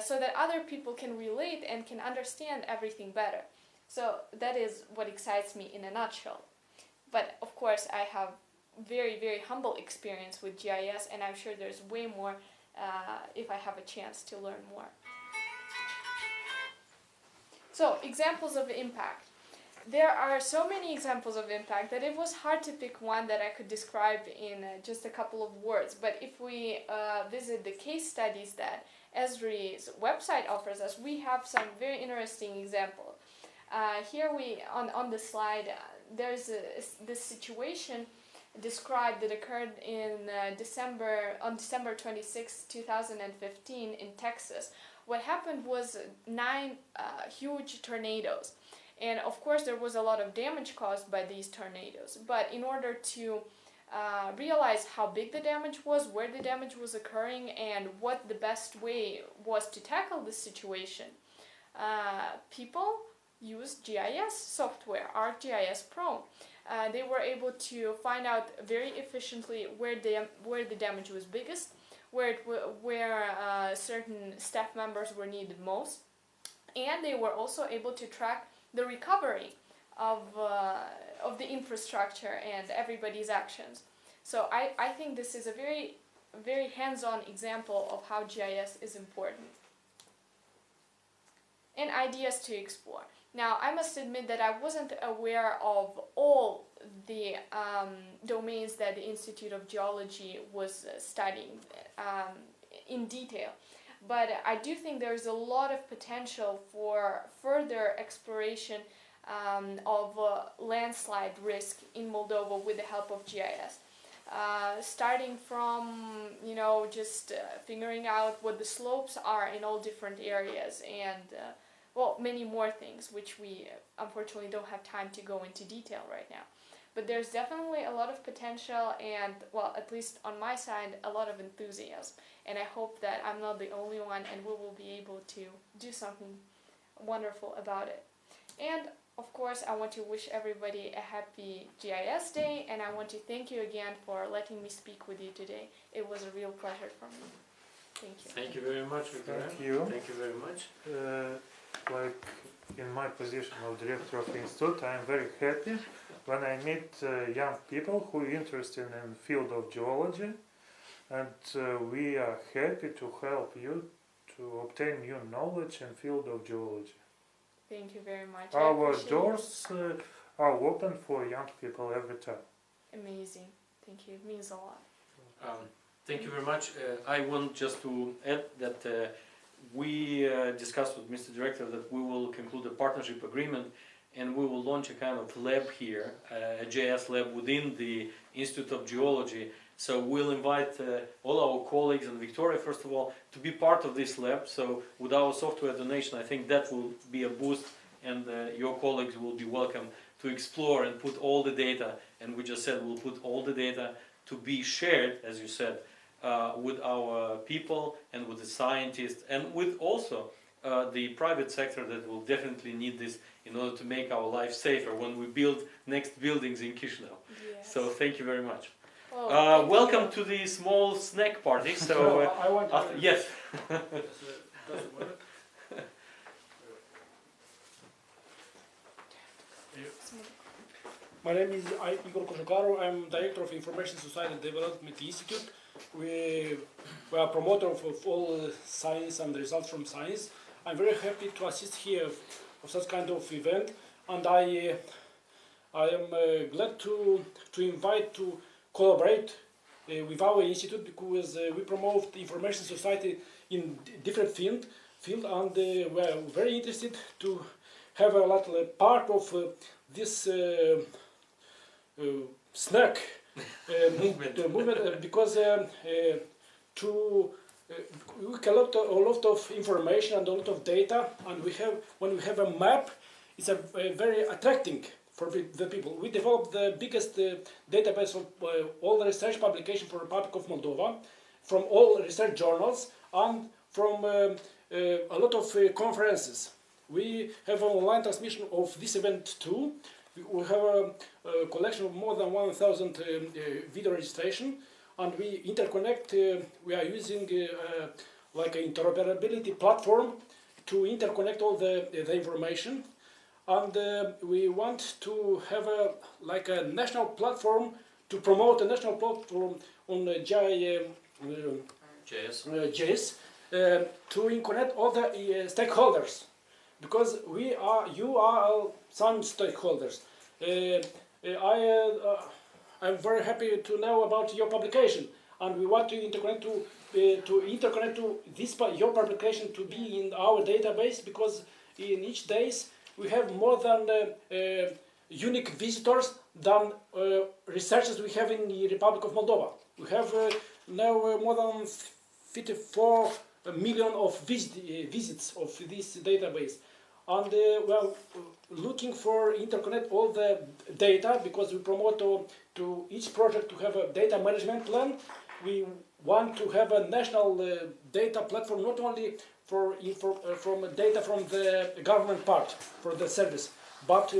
so that other people can relate and can understand everything better. So that is what excites me in a nutshell. But of course, I have very, very humble experience with GIS, and I'm sure there's way more if I have a chance to learn more. So, examples of impact. There are so many examples of impact that it was hard to pick one that I could describe in just a couple of words. But if we visit the case studies that Esri's website offers us, we have some very interesting examples. Here on the slide, there's this situation described that occurred on December 26, 2015 in Texas. What happened was 9 huge tornadoes. And of course, there was a lot of damage caused by these tornadoes. But in order to realize how big the damage was, where the damage was occurring, and what the best way was to tackle this situation, people used GIS software, ArcGIS Pro. They were able to find out very efficiently where the damage was biggest, where certain staff members were needed most, and they were also able to track the recovery of the infrastructure and everybody's actions. So I think this is a very, very hands-on example of how GIS is important. And ideas to explore. Now, I must admit that I wasn't aware of all the domains that the Institute of Geology was studying in detail. But I do think there's a lot of potential for further exploration of landslide risk in Moldova with the help of GIS. Starting from, just figuring out what the slopes are in all different areas and many more things, which we unfortunately don't have time to go into detail right now. But there's definitely a lot of potential and, at least on my side, a lot of enthusiasm. And I hope that I'm not the only one and we will be able to do something wonderful about it. And, of course, I want to wish everybody a happy GIS Day, and I want to thank you again for letting me speak with you today. It was a real pleasure for me. Thank you. Thank you very much, Victoria. Thank you. Thank you very much. Like in my position of director of the institute, I am very happy when I meet young people who are interested in the field of geology, and we are happy to help you to obtain new knowledge in field of geology. Thank you very much. Our doors are open for young people every time. Amazing. Thank you. It means a lot. Thank you very much. I want just to add that we discussed with Mr. Director that we will conclude a partnership agreement and we will launch a kind of lab here, a GIS lab within the Institute of Geology. So we'll invite all our colleagues and Victoria, first of all, to be part of this lab. So with our software donation, I think that will be a boost, and your colleagues will be welcome to explore and put all the data. And we just said we'll put all the data to be shared, as you said, with our people and with the scientists and with also the private sector that will definitely need this in order to make our life safer when we build next buildings in Chisinau. Yes. So thank you very much. Well, welcome to the small snack party. So I want to yes. doesn't work. My name is Igor. I'm Director of Information Society Development Institute. We are promoter of all science and results from science. I'm very happy to assist here of such kind of event, and I am glad to invite to collaborate with our institute, because we promote the information society in different field, and we are very interested to have a little part of this snack movement, because we collect a lot of information and a lot of data, and when we have a map, it's a very attracting for the people. We developed the biggest database of all research publication for the Republic of Moldova, from all research journals, and from a lot of conferences. We have an online transmission of this event too. We have a collection of more than 1,000 video registration, and we interconnect. We are using like an interoperability platform to interconnect all the information, and we want to have a national platform to promote a national platform on GIS to connect all the stakeholders. Because you are some stakeholders. I'm very happy to know about your publication, and we want to interconnect to this your publication to be in our database, because in each days we have more than unique visitors than researchers we have in the Republic of Moldova. We have now more than 54 million of visits of this database, and we are looking for interconnect all the data, because we promote to each project to have a data management plan. We want to have a national data platform, not only from data from the government part for the service, but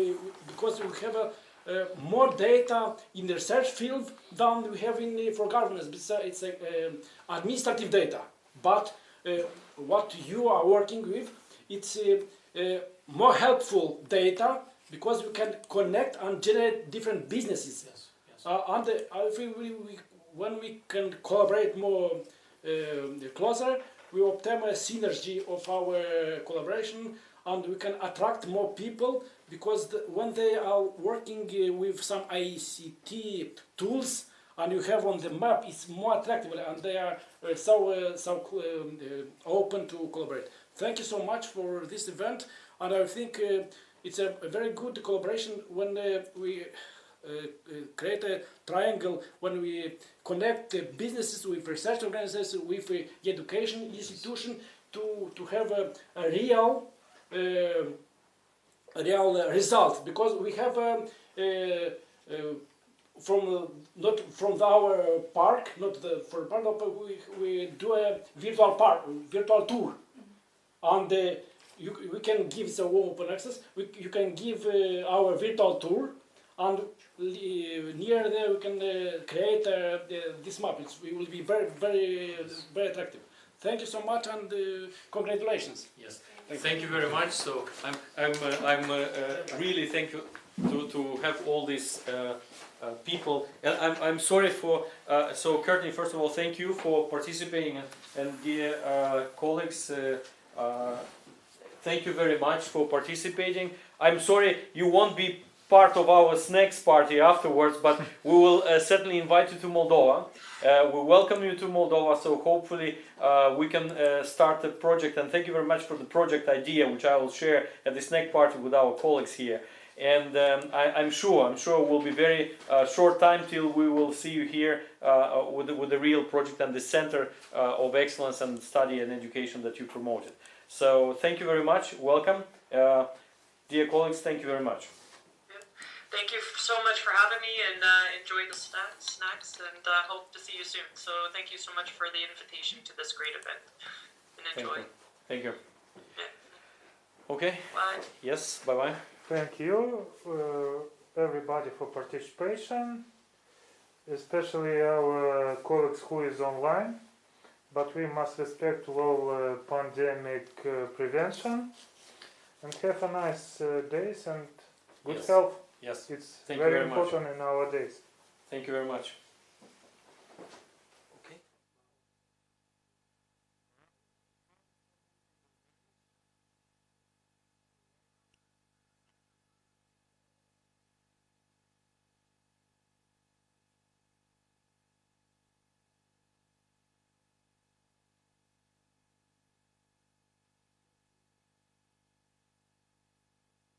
because we have more data in the research field than we have for governance. It's administrative data, but what you are working with, it's more helpful data, because we can connect and generate different businesses. Yes, yes. And I think when we can collaborate more closer, we obtain a synergy of our collaboration, and we can attract more people, because when they are working with some ICT tools, and you have on the map, it's more attractive, and they are so open to collaborate. Thank you so much for this event, and I think it's a very good collaboration when we create a triangle, when we connect businesses with research organizations, with education institution, to have a real result, because we have not from our park, not for the park, but we do a virtual tour, and we can give the open access. You can give our virtual tour, and near there we can create this map. It will be very, very, very attractive. Thank you so much, and congratulations. Yes, thank you very much. So I'm really thank you to have all these people. And I'm sorry for so Courtney. First of all, thank you for participating, and dear colleagues. Thank you very much for participating. I'm sorry you won't be part of our snacks party afterwards, but we will certainly invite you to Moldova. We welcome you to Moldova, so hopefully we can start the project. And thank you very much for the project idea, which I will share at the snack party with our colleagues here. And I'm sure it will be very short time till we will see you here with the real project and the center of excellence and study and education that you promoted. So thank you very much. Welcome, dear colleagues. Thank you very much. Thank you so much for having me, and enjoy the snacks, and hope to see you soon. So thank you so much for the invitation to this great event, and enjoy. Thank you. Yeah. Okay. Bye. Yes, bye-bye. Thank you, everybody, for participation, especially our colleagues who is online, but we must respect all pandemic prevention, and have a nice days and good health. Yes. It's Thank you very very much. important in nowadays. Thank you very much.